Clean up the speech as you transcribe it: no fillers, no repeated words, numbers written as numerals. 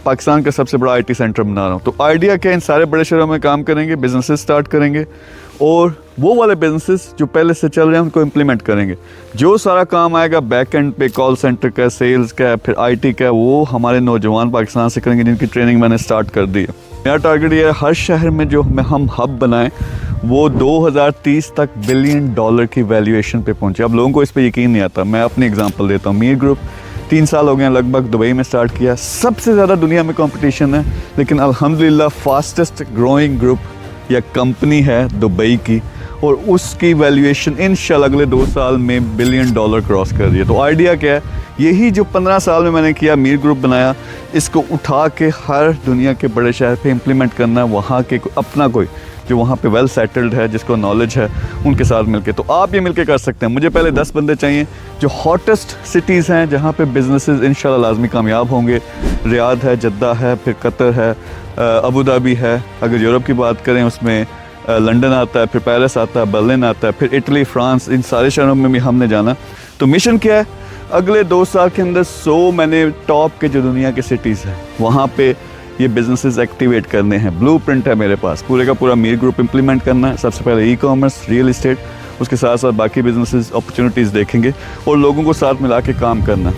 पाकिस्तान का सबसे बड़ा IT सेंटर बना रहा हूँ। तो आइडिया क्या है, इन सारे बड़े शहरों में काम करेंगे, बिजनेसेस स्टार्ट करेंगे और वो वाले बिजनेसेस जो पहले से चल रहे हैं उनको इम्प्लीमेंट करेंगे। जो सारा काम आएगा बैक एंड पे, कॉल सेंटर का, सेल्स का, फिर IT का, वो हमारे नौजवान पाकिस्तान से करेंगे जिनकी ट्रेनिंग मैंने स्टार्ट कर दी है। मेरा टारगेट ये है हर शहर में जो हम हब बनाएं वो 2030 तक $1 बिलियन की वैल्यूएशन पे पहुंचे। अब लोगों को इस पे यकीन नहीं आता। मैं अपनी एग्जांपल देता हूँ। मीर ग्रुप 3 साल हो गए लगभग, दुबई में स्टार्ट किया। सबसे ज़्यादा दुनिया में कंपटीशन है, लेकिन अल्हम्दुलिल्लाह फास्टेस्ट ग्रोइंग ग्रुप या कंपनी है दुबई की, और उसकी वैल्यूएशन इंशाल्लाह अगले 2 साल में $1 बिलियन क्रॉस कर रही है। तो आइडिया क्या है, यही जो 15 साल में मैंने किया, मीर ग्रुप बनाया, इसको उठा के हर दुनिया के बड़े शहर पे इम्प्लीमेंट करना है। वहाँ के अपना कोई जो वहाँ पे वेल सेटल्ड है, जिसको नॉलेज है, उनके साथ मिलके। तो आप ये मिलके कर सकते हैं। मुझे पहले 10 बंदे चाहिए जो हॉटेस्ट सिटीज़ हैं जहाँ पे बिजनेसेस इंशाल्लाह लाजमी कामयाब होंगे। रियाद है, जद्दा है, फिर कतर है, अबू धाबी है। अगर यूरोप की बात करें उसमें लंदन आता है, फिर पेरिस आता है, बर्लिन आता है, फिर इटली, फ्रांस, इन सारे शहरों में भी हमने जाना। तो मिशन क्या है, अगले 2 साल के अंदर 100 मैंने टॉप के जो दुनिया के सिटीज़ हैं वहाँ पे ये बिजनेसेस एक्टिवेट करने हैं। ब्लूप्रिंट है मेरे पास, पूरे का पूरा मीर ग्रुप इम्प्लीमेंट करना है। सबसे पहले ई-कॉमर्स, रियल इस्टेट, उसके साथ साथ बाकी बिजनेसेस अपॉर्चुनिटीज़ देखेंगे और लोगों को साथ मिला के काम करना है।